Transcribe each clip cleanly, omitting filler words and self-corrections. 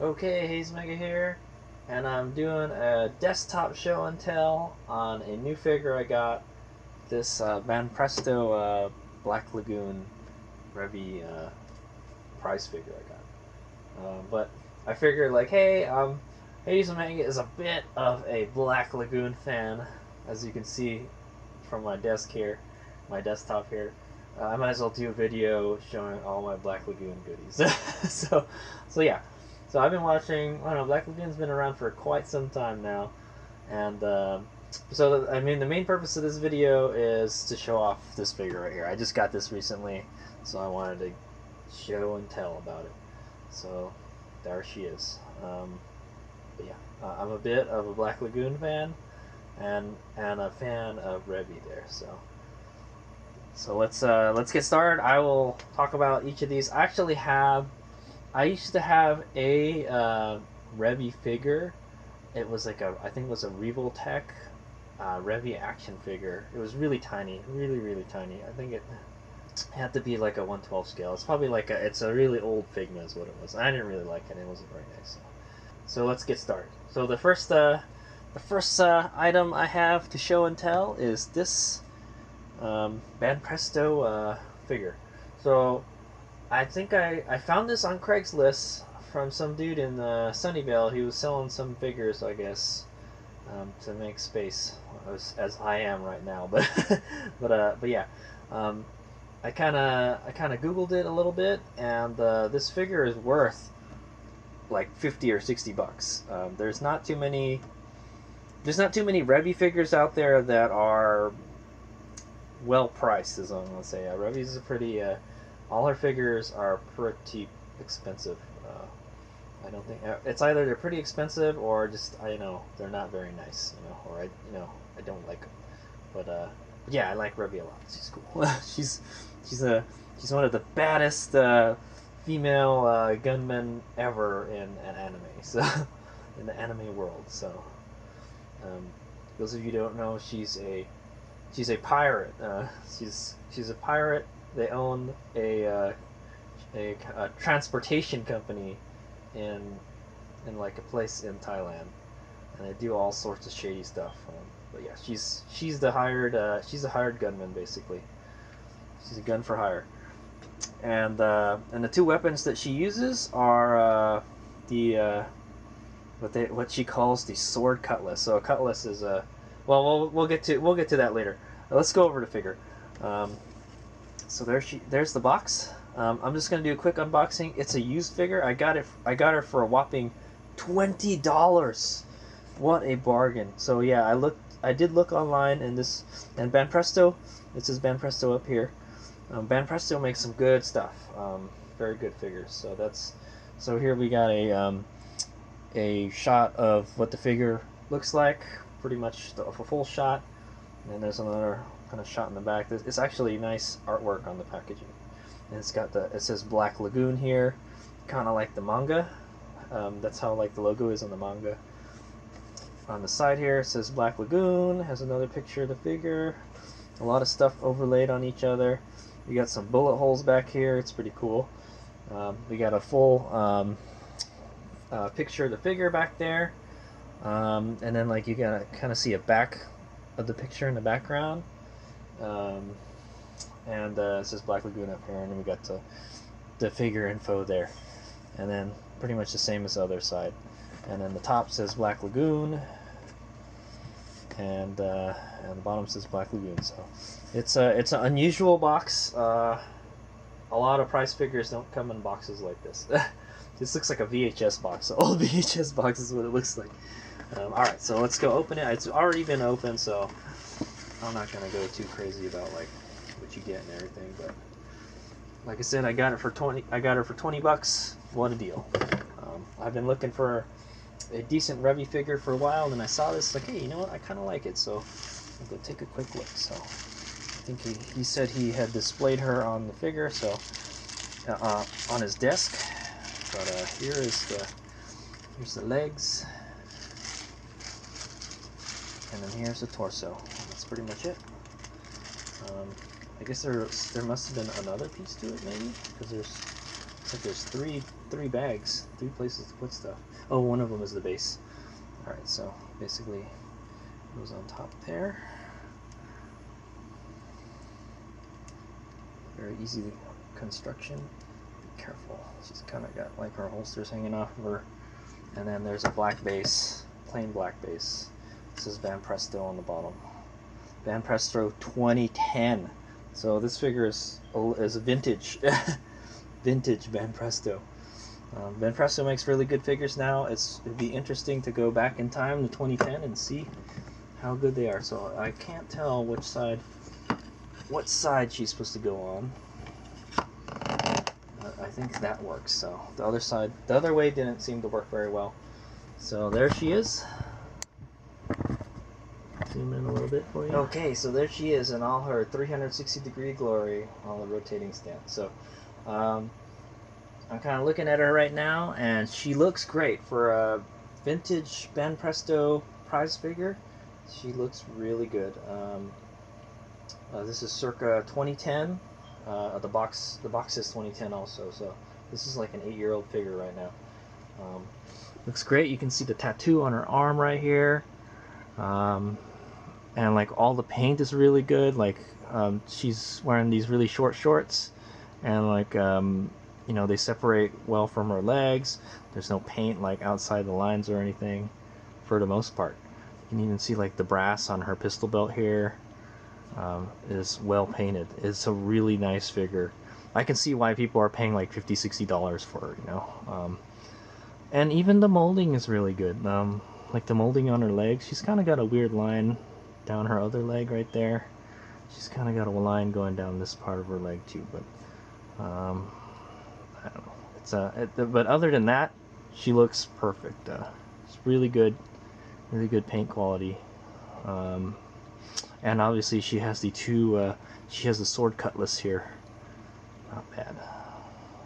Okay, Haze Mega here, and I'm doing a desktop show and tell on a new figure I got. This Banpresto Black Lagoon Revy prize figure I got. But I figured, like, hey, Haze Mega is a bit of a Black Lagoon fan, as you can see from my desk here, my desktop here. I might as well do a video showing all my Black Lagoon goodies. so yeah. So I've been watching. I don't know. Black Lagoon's been around for quite some time now, and I mean, the main purpose of this video is to show off this figure right here. I just got this recently, so I wanted to show and tell about it. So there she is. But yeah, I'm a bit of a Black Lagoon fan, and a fan of Revy there. So let's get started. I will talk about each of these. I used to have a Revy figure. It was like I think it was a Revoltech Revy action figure. It was really tiny, really tiny. I think it had to be like a 1/12 scale. It's probably like it's a really old Figma is what it was. I didn't really like it. It wasn't very nice. So let's get started. So the first item I have to show and tell is this Banpresto figure. So I think I found this on Craigslist from some dude in Sunnyvale. He was selling some figures, I guess, to make space, as I am right now. But yeah, I kind of Googled it a little bit, and this figure is worth like 50 or 60 bucks. There's not too many Revy figures out there that are well priced, as I'm gonna say. Revy's a pretty all her figures are pretty expensive. I don't think it's either they're pretty expensive or just they're not very nice, or I don't like them. But yeah, I like Revy a lot. She's cool. she's one of the baddest female gunmen ever in an anime. So in the anime world. So those of you who don't know, she's a pirate. She's a pirate. They own a transportation company in like a place in Thailand, and they do all sorts of shady stuff. But yeah, she's the hired gunman basically. She's a gun for hire, and the two weapons that she uses are what she calls the Sword Cutlass. So a cutlass is a we'll get to that later. Let's go over the figure. So there's the box. I'm just gonna do a quick unboxing. It's a used figure. I got her for a whopping $20. What a bargain! So yeah, I did look online, and Banpresto. It says Banpresto up here. Banpresto makes some good stuff. Very good figures. So here we got a shot of what the figure looks like. Pretty much a full shot. And there's another kind of shot in the back. It's actually nice artwork on the packaging. And it says Black Lagoon here, kind of like the manga. That's how like the logo is on the manga. On the side here it says Black Lagoon. Has another picture of the figure. A lot of stuff overlaid on each other. You got some bullet holes back here. It's pretty cool. We got a full picture of the figure back there. And then like you gotta kind of see a back of the picture in the background, and it says Black Lagoon up here, and then we got the figure info there, and then pretty much the same as the other side, and then the top says Black Lagoon, and the bottom says Black Lagoon. So it's an unusual box. A lot of prize figures don't come in boxes like this. This looks like a VHS box. An old VHS box is what it looks like. Alright, so let's go open it. It's already been open, so I'm not going to go too crazy about like what you get and everything, but like I said, I got her for 20 bucks. What a deal. I've been looking for a decent Revy figure for a while, and then I saw this, like, hey, you know what, I kind of like it, so I'll go take a quick look. So I think he said he had displayed her on the figure, so on his desk, but here's the legs. And then here's the torso. That's pretty much it. I guess there must have been another piece to it, maybe, because there's looks like there's three bags, 3 places to put stuff. Oh, one of them is the base. All right, so basically it goes on top there. Very easy construction. Be careful. She's kind of got like her holsters hanging off of her. And then there's a black base, plain black base. This is Banpresto on the bottom. Banpresto 2010. So this figure is vintage, vintage Banpresto. Banpresto makes really good figures now. It'd be interesting to go back in time to 2010 and see how good they are. So I can't tell what side she's supposed to go on. I think that works. So the other side, the other way didn't seem to work very well. So there she is. Zoom in a little bit for you. Okay, so there she is in all her 360-degree glory on the rotating stand. So I'm kind of looking at her right now, and she looks great for a vintage Banpresto prize figure. She looks really good. This is circa 2010. The box is 2010 also, so this is like an 8-year-old figure right now. Looks great. You can see the tattoo on her arm right here, and like all the paint is really good. Like she's wearing these really short shorts, and like you know, they separate well from her legs. There's no paint like outside the lines or anything for the most part. You can even see like the brass on her pistol belt here. Is well painted. It's a really nice figure. I can see why people are paying like $50-$60 for her, you know. And even the molding is really good. Like the molding on her legs, she's kind of got a weird line down her other leg right there. She's kind of got a line going down this part of her leg too, but I don't know. But other than that, she looks perfect. It's really good paint quality. And obviously she has the she has the Sword Cutlass here. Not bad.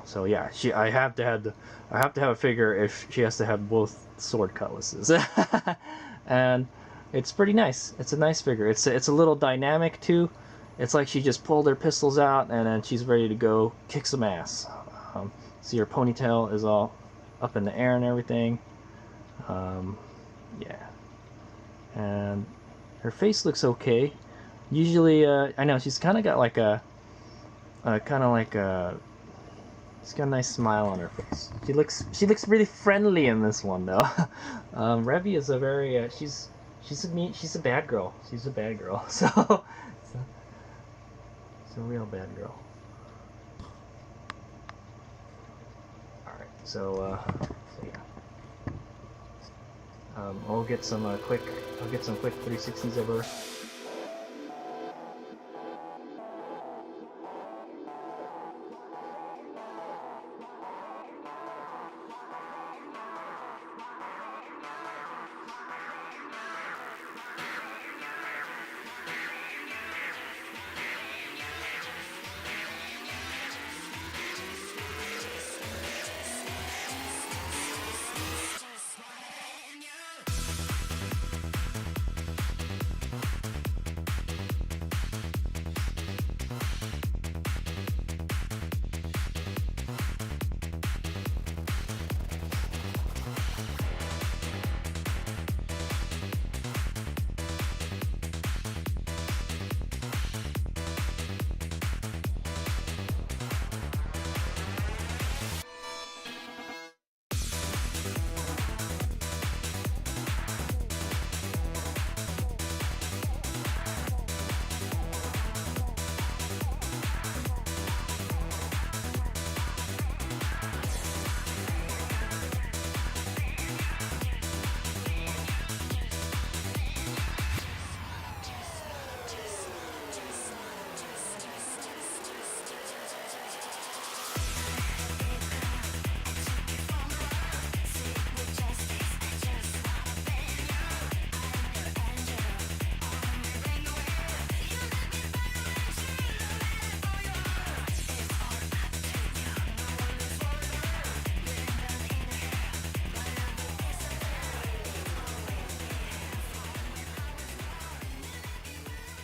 So yeah, I have to have a figure if she has to have both Sword Cutlasses. And it's pretty nice. It's a nice figure. It's a little dynamic too. It's like she just pulled her pistols out and then she's ready to go kick some ass. See, her ponytail is all up in the air and everything. Yeah. And her face looks okay. Usually, I know she's kind of got like she's got a nice smile on her face. She looks really friendly in this one though. Revy is a very she's a bad girl. She's a bad girl. So it's a real bad girl. All right. So yeah. I'll get some quick 360s of her.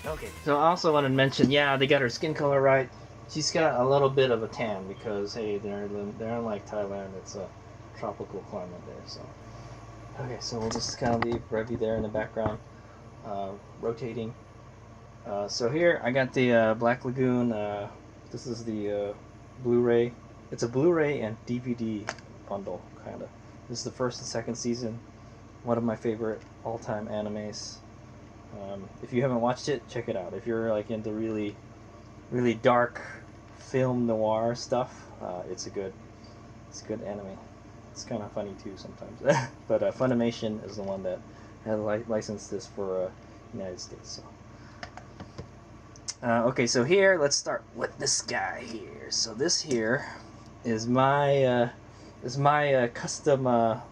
Okay, so I also wanted to mention, yeah, they got her skin color right. she's got a little bit of a tan because hey, they're in like Thailand. It's a tropical climate there. So okay, so we'll just kind of leave Revy there in the background, rotating. So here I got the Black Lagoon. This is the Blu-ray. It's a Blu-ray and DVD bundle, kind of. This is the first and second season. One of my favorite all-time animes. If you haven't watched it, check it out. If you're like into really, really dark film noir stuff, it's a good anime. It's kind of funny too sometimes. But Funimation is the one that has licensed this for United States. So. Okay, so here, let's start with this guy here. So this here is my custom.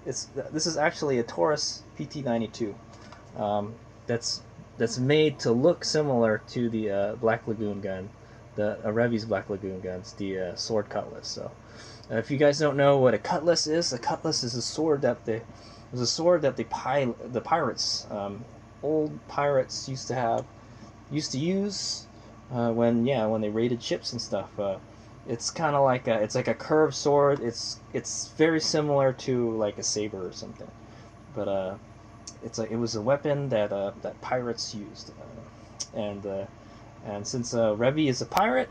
This is actually a Taurus PT92. That's made to look similar to the Black Lagoon gun, the Revy's Black Lagoon guns, the Sword Cutlass. So, if you guys don't know what a cutlass is a sword that the pirates, old pirates used to use. When they raided ships and stuff. It's kind of like it's like a curved sword. It's very similar to like a saber or something, but it was a weapon that pirates used, and since Revy is a pirate,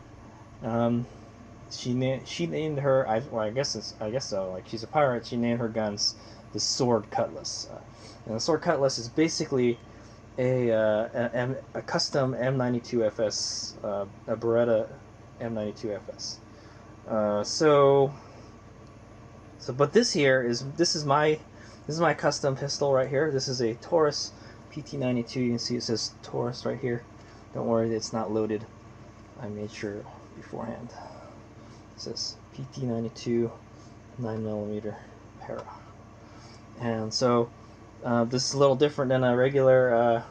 she named her. I guess so. Like she's a pirate, she named her guns the Sword Cutlass, and the Sword Cutlass is basically a custom M92FS, a Beretta M92FS. But this is my custom pistol right here. This is a Taurus PT92. You can see it says Taurus right here. Don't worry, it's not loaded. I made sure beforehand. It says PT92 9mm para. And so this is a little different than a regular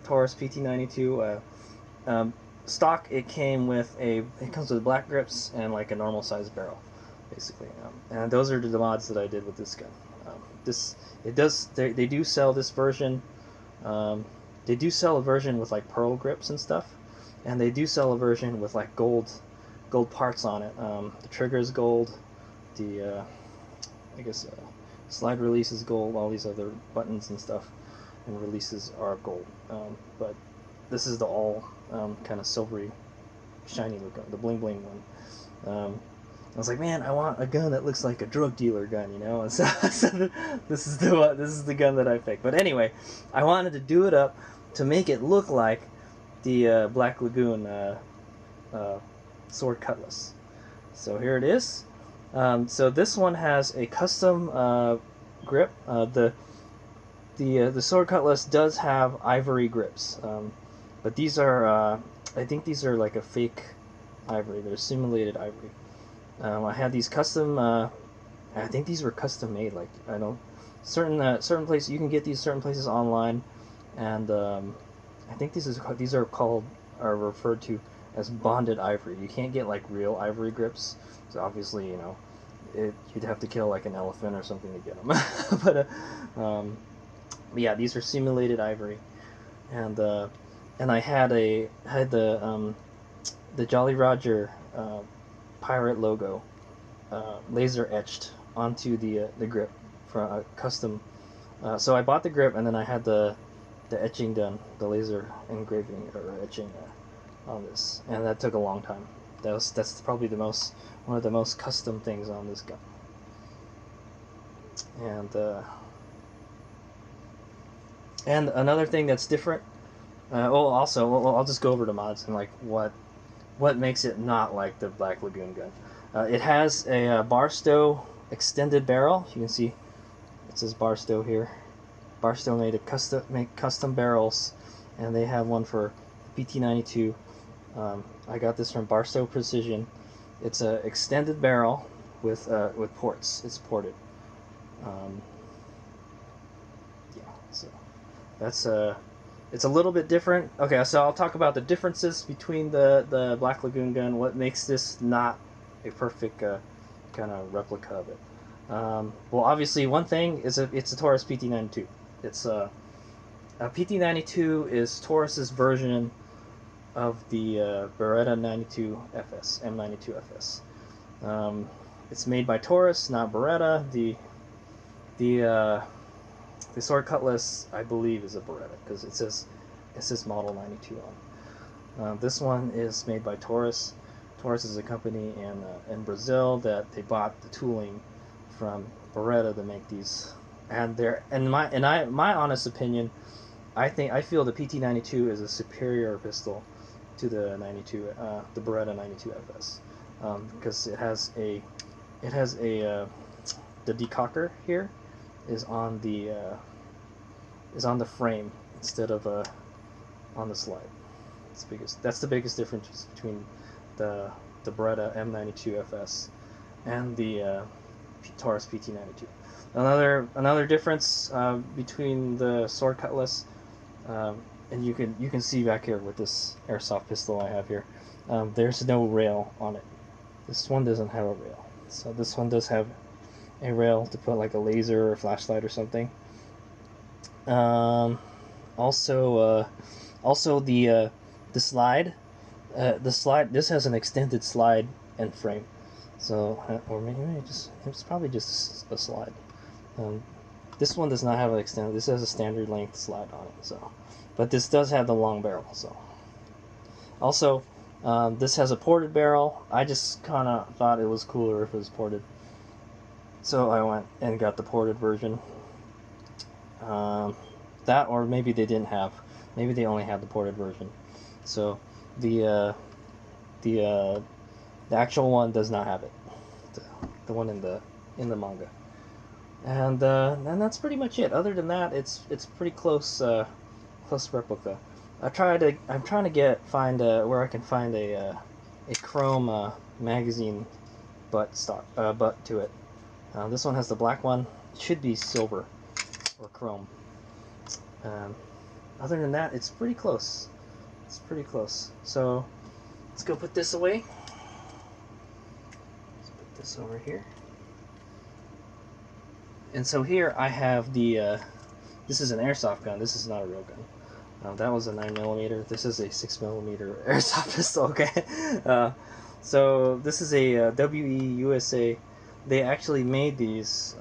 Taurus PT92. Stock, it comes with black grips and like a normal size barrel, basically. And those are the mods that I did with this gun. They do sell this version. They do sell a version with like pearl grips and stuff, and they do sell a version with like gold parts on it. The trigger is gold. The slide release is gold. All these other buttons and stuff and releases are gold. But this is the all kind of silvery, shiny look, the bling bling one. I was like, man, I want a gun that looks like a drug dealer gun, you know. And so this is the gun that I picked. But anyway, I wanted to do it up to make it look like the Black Lagoon Sword Cutlass. So here it is. So this one has a custom grip. The Sword Cutlass does have ivory grips, but these are I think these are like a fake ivory. They're simulated ivory. I had these custom. I think these were custom made. Like I know certain places you can get these certain places online, and I think these are referred to as bonded ivory. You can't get like real ivory grips. So obviously, you know, you'd have to kill like an elephant or something to get them. But yeah, these are simulated ivory, and I had the Jolly Roger pirate logo laser etched onto the grip for a custom. So I bought the grip, and then I had the etching done, the laser engraving or etching on this, and that took a long time. That's probably one of the most custom things on this gun. And another thing that's different. I'll just go over the mods and like what makes it not like the Black Lagoon gun. It has a Barstow extended barrel. You can see it says Barstow here. Barstow made custom barrels, and they have one for PT92. I got this from Barstow Precision. It's a extended barrel with ports. It's ported. Yeah, so that's it's a little bit different. Okay, so I'll talk about the differences between the Black Lagoon gun. What makes this not a perfect kind of replica of it? Well, obviously, one thing is it's a Taurus PT92. It's a PT92 is Taurus's version of the Beretta 92 FS, M92 FS. It's made by Taurus, not Beretta. The Sword Cutlass, I believe, is a Beretta because it says Model 92 on. This one is made by Taurus. Taurus is a company in Brazil that they bought the tooling from Beretta to make these. And my honest opinion, I feel the PT92 is a superior pistol to the 92, the Beretta 92 FS, because it has a the decocker here is on the frame instead of on the slide. That's the biggest difference between the Beretta M92 FS and the Taurus PT92. Another difference between the Sword Cutlass, and you can see back here with this airsoft pistol I have here, there's no rail on it. This one doesn't have a rail, so this one does have a rail to put like a laser or a flashlight or something. Also the slide. This has an extended slide and frame, so or maybe it's probably just a slide. This one does not have an extended. This has a standard length slide on it. So, but this does have the long barrel. So, also this has a ported barrel. I just kind of thought it was cooler if it was ported, so I went and got the ported version. That, or maybe they didn't have. Maybe they only had the ported version. So the actual one does not have it. The one in the manga. And that's pretty much it. Other than that, it's pretty close replica. I'm trying to find where I can find a chrome magazine butt to it. This one has the black one. It should be silver or chrome. Other than that, it's pretty close. It's pretty close. So let's go put this away. Let's put this over here. And so here I have the, this is an airsoft gun. This is not a real gun. That was a 9mm. This is a 6mm airsoft pistol, okay? So this is a WE USA. They actually made these.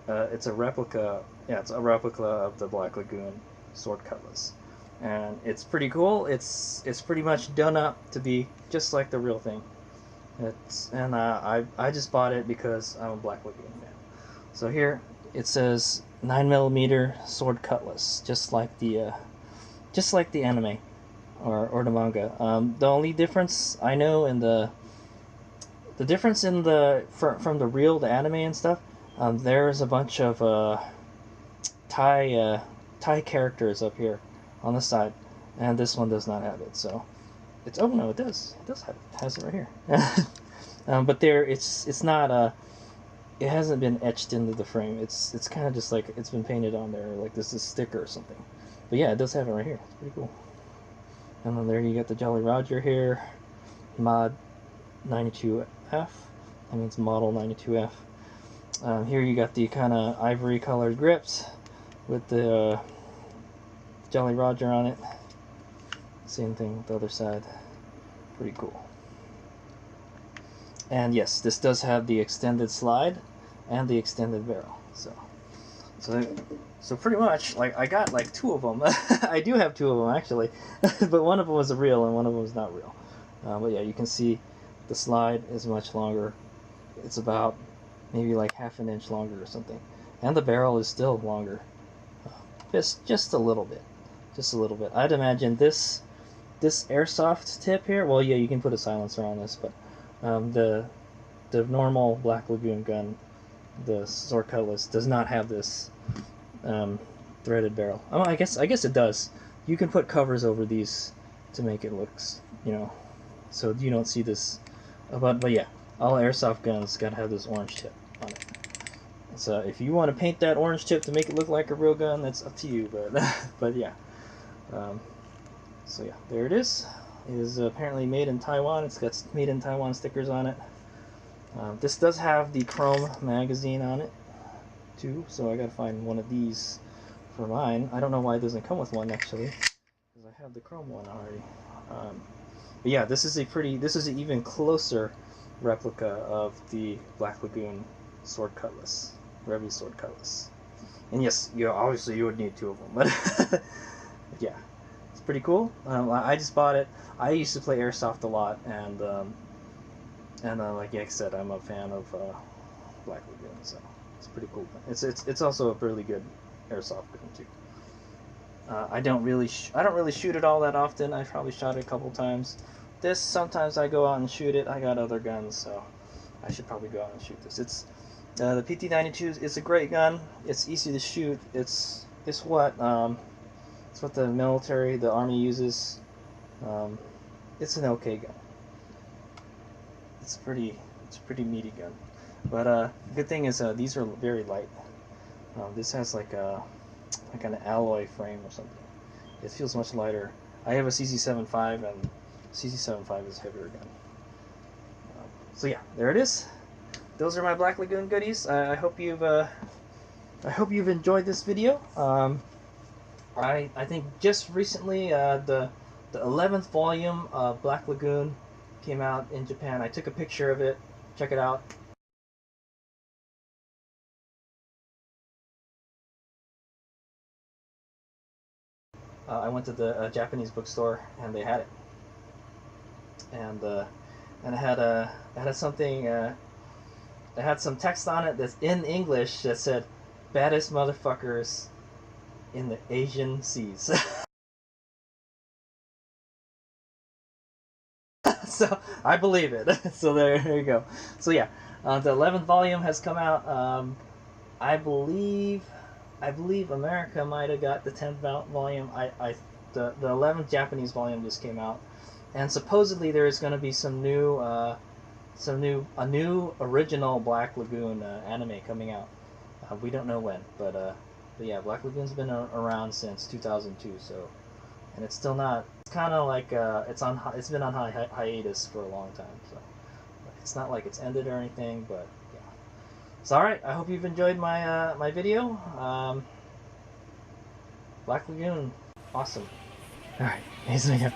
It's a replica. Yeah, it's a replica of the Black Lagoon Sword Cutlass. And it's pretty cool. It's pretty much done up to be just like the real thing. I just bought it because I'm a Black Lagoon fan. So here it says 9mm Sword Cutlass, just like the anime or the manga. The only difference I know in the difference in from the real to anime and stuff, there's a bunch of Thai characters up here on the side, and this one does not have it. So it's, oh no, it does have it. It has it right here. But there, it's not it hasn't been etched into the frame. It's kind of just like it's been painted on there, like this is a sticker or something. But yeah, it does have it right here. It's pretty cool. And then there you got the Jolly Roger here, mod 92F. That means model 92F. Here you got the kind of ivory colored grips with the Jolly Roger on it. Same thing with the other side. Pretty cool. And yes, this does have the extended slide and the extended barrel. So pretty much, like, I got like two of them. I do have two of them actually, but one of them was a real and one of them was not real. But yeah, you can see the slide is much longer. It's about maybe like ½ an inch longer or something, and the barrel is still longer, just a little bit, I'd imagine this airsoft tip here. Well, yeah, you can put a silencer on this, but the normal Black Lagoon gun, the Sword Cutlass, does not have this threaded barrel. Oh, I guess it does. You can put covers over these to make it look, so you don't see this. But yeah, all airsoft guns gotta have this orange tip on it. So if you want to paint that orange tip to make it look like a real gun, that's up to you. But yeah. So yeah, there it is. It is apparently made in Taiwan. It's got made in Taiwan stickers on it. This does have the chrome magazine on it too, so I gotta find one of these for mine. I don't know why it doesn't come with one actually, because I have the chrome one already. But yeah, this is an even closer replica of the Black Lagoon Sword Cutlass, Revy Sword Cutlass. And yes, obviously you would need two of them, but yeah, it's pretty cool. I just bought it. I used to play airsoft a lot, and like I said, I'm a fan of Black Lagoon, so it's pretty cool. It's also a really good airsoft gun too. I don't really shoot it all that often. I probably shot it a couple times. This, sometimes I go out and shoot it. I got other guns, so I should probably go out and shoot this. It's the PT-92. It's a great gun. It's easy to shoot. It's what the military, the army uses. It's an okay gun. It's a pretty meaty gun. But good thing is these are very light. This has like an alloy frame or something. It feels much lighter. I have a CZ75, and CZ75 is a heavier gun. So yeah, there it is. Those are my Black Lagoon goodies. I hope you've enjoyed this video. I think just recently the 11th volume of Black Lagoon came out in Japan. I took a picture of it. Check it out. I went to the Japanese bookstore and they had it, and it had something. It had some text on it that's in English that said, "Baddest motherfuckers in the Asian seas." So I believe it. So there you go. So yeah, the 11th volume has come out. I believe America might have got the 10th volume. The 11th Japanese volume just came out, and supposedly there is going to be a new original Black Lagoon anime coming out. We don't know when, but yeah, Black Lagoon's been around since 2002, so, and it's still not. It's kind of like it's been on hiatus for a long time, so it's not like it's ended or anything, but yeah. So alright, I hope you've enjoyed my my video. Black Lagoon, awesome. Alright, here's the video.